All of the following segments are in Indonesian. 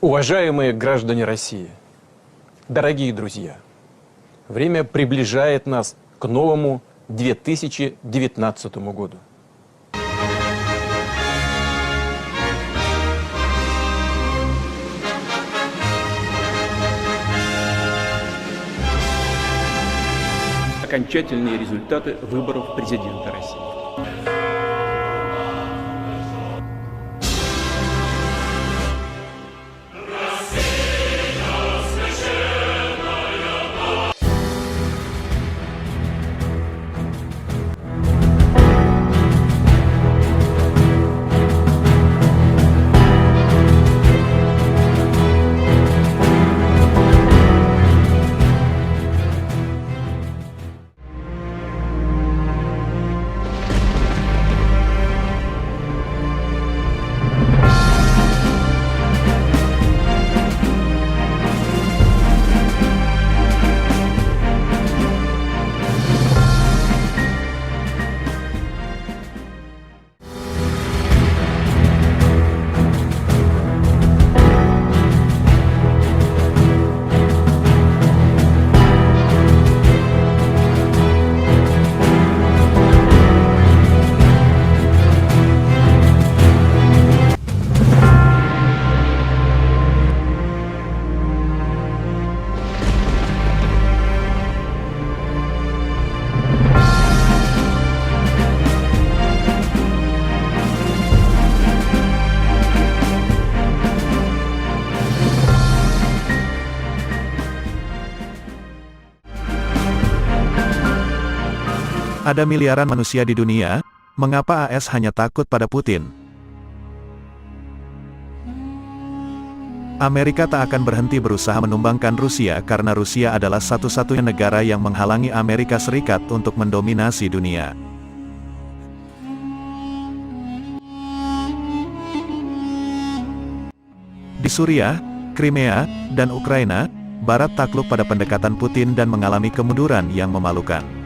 Уважаемые граждане России, дорогие друзья, время приближает нас к новому 2019 году. Окончательные результаты выборов президента России. Ada miliaran manusia di dunia, mengapa AS hanya takut pada Putin? Amerika tak akan berhenti berusaha menumbangkan Rusia karena Rusia adalah satu-satunya negara yang menghalangi Amerika Serikat untuk mendominasi dunia. Di Suriah, Crimea, dan Ukraina, Barat takluk pada pendekatan Putin dan mengalami kemunduran yang memalukan.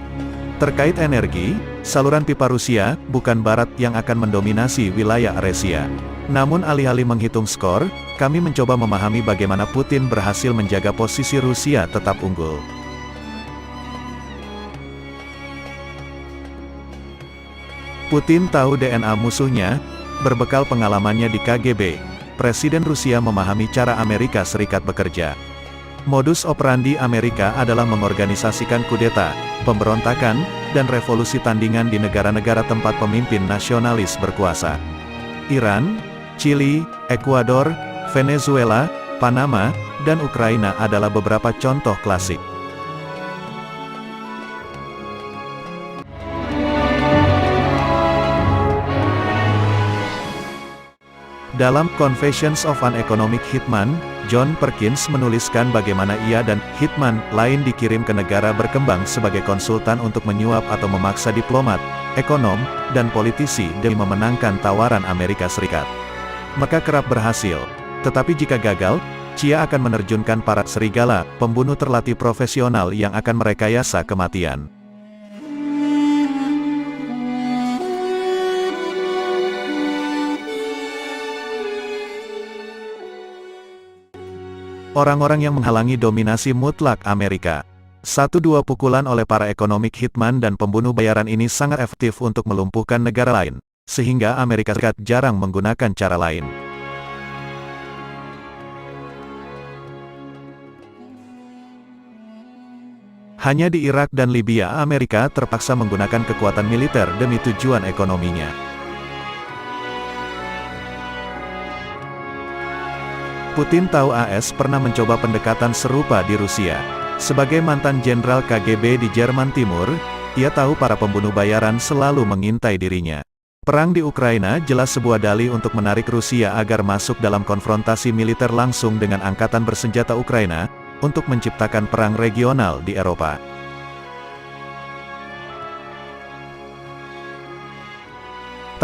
Terkait energi, saluran pipa Rusia, bukan Barat yang akan mendominasi wilayah Aresia. Namun alih-alih menghitung skor, kami mencoba memahami bagaimana Putin berhasil menjaga posisi Rusia tetap unggul. Putin tahu DNA musuhnya, berbekal pengalamannya di KGB. Presiden Rusia memahami cara Amerika Serikat bekerja. Modus operandi Amerika adalah mengorganisasikan kudeta, pemberontakan, dan revolusi tandingan di negara-negara tempat pemimpin nasionalis berkuasa. Iran, Chili, Ekuador, Venezuela, Panama, dan Ukraina adalah beberapa contoh klasik. Dalam Confessions of an Economic Hitman, John Perkins menuliskan bagaimana ia dan hitman lain dikirim ke negara berkembang sebagai konsultan untuk menyuap atau memaksa diplomat, ekonom, dan politisi demi memenangkan tawaran Amerika Serikat. Mereka kerap berhasil, tetapi jika gagal, Chia akan menerjunkan para serigala, pembunuh terlatih profesional yang akan merekayasa kematian. Orang-orang yang menghalangi dominasi mutlak Amerika. 1-2 pukulan oleh para economic hitman dan pembunuh bayaran ini sangat efektif untuk melumpuhkan negara lain, sehingga Amerika Serikat jarang menggunakan cara lain. Hanya di Irak dan Libya Amerika terpaksa menggunakan kekuatan militer demi tujuan ekonominya. Putin tahu AS pernah mencoba pendekatan serupa di Rusia. Sebagai mantan jenderal KGB di Jerman Timur, ia tahu para pembunuh bayaran selalu mengintai dirinya. Perang di Ukraina jelas sebuah dalih untuk menarik Rusia agar masuk dalam konfrontasi militer langsung dengan angkatan bersenjata Ukraina, untuk menciptakan perang regional di Eropa.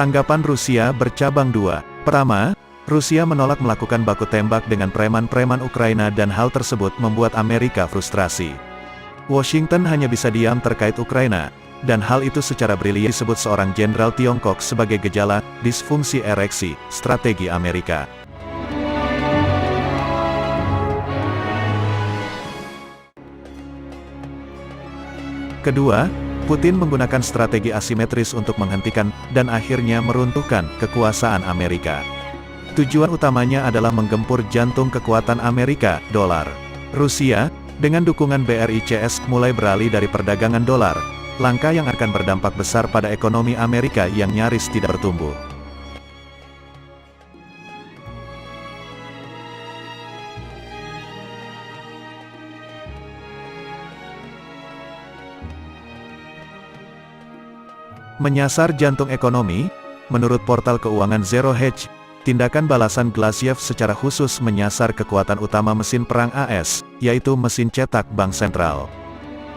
Tanggapan Rusia bercabang dua. Pertama, Rusia menolak melakukan baku tembak dengan preman-preman Ukraina dan hal tersebut membuat Amerika frustrasi. Washington hanya bisa diam terkait Ukraina, dan hal itu secara brilian disebut seorang jenderal Tiongkok sebagai gejala disfungsi ereksi strategi Amerika. Kedua, Putin menggunakan strategi asimetris untuk menghentikan dan akhirnya meruntuhkan kekuasaan Amerika. Tujuan utamanya adalah menggempur jantung kekuatan Amerika, dolar. Rusia, dengan dukungan BRICS, mulai beralih dari perdagangan dolar, langkah yang akan berdampak besar pada ekonomi Amerika yang nyaris tidak bertumbuh. Menyasar jantung ekonomi, menurut portal keuangan Zero Hedge, tindakan balasan Glasiev secara khusus menyasar kekuatan utama mesin perang AS, yaitu mesin cetak bank sentral.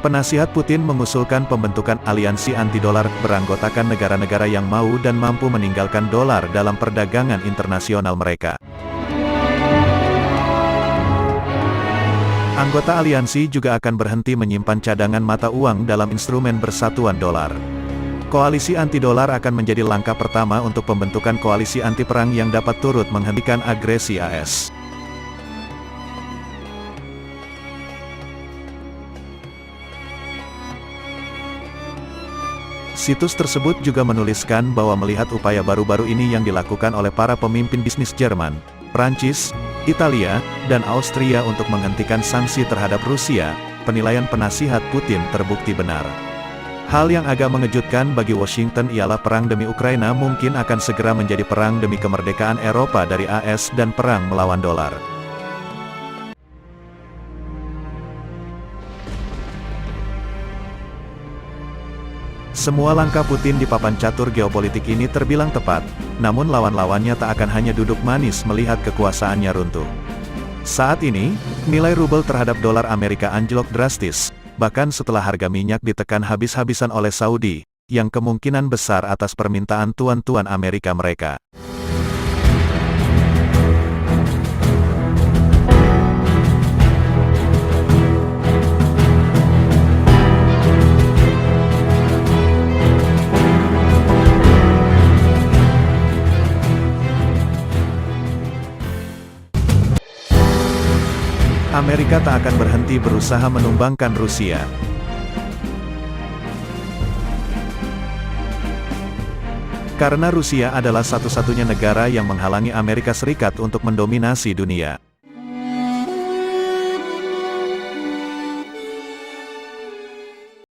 Penasihat Putin mengusulkan pembentukan aliansi anti-dolar beranggotakan negara-negara yang mau dan mampu meninggalkan dolar dalam perdagangan internasional mereka. Anggota aliansi juga akan berhenti menyimpan cadangan mata uang dalam instrumen bersatuan dolar. Koalisi anti-dolar akan menjadi langkah pertama untuk pembentukan koalisi anti-perang yang dapat turut menghentikan agresi AS. Situs tersebut juga menuliskan bahwa melihat upaya baru-baru ini yang dilakukan oleh para pemimpin bisnis Jerman, Prancis, Italia, dan Austria untuk menghentikan sanksi terhadap Rusia, penilaian penasihat Putin terbukti benar. Hal yang agak mengejutkan bagi Washington ialah perang demi Ukraina mungkin akan segera menjadi perang demi kemerdekaan Eropa dari AS dan perang melawan dolar. Semua langkah Putin di papan catur geopolitik ini terbilang tepat, namun lawan-lawannya tak akan hanya duduk manis melihat kekuasaannya runtuh. Saat ini, nilai rubel terhadap dolar Amerika anjlok drastis, bahkan setelah harga minyak ditekan habis-habisan oleh Saudi, yang kemungkinan besar atas permintaan tuan-tuan Amerika mereka. Amerika tak akan berhenti berusaha menumbangkan Rusia. Karena Rusia adalah satu-satunya negara yang menghalangi Amerika Serikat untuk mendominasi dunia.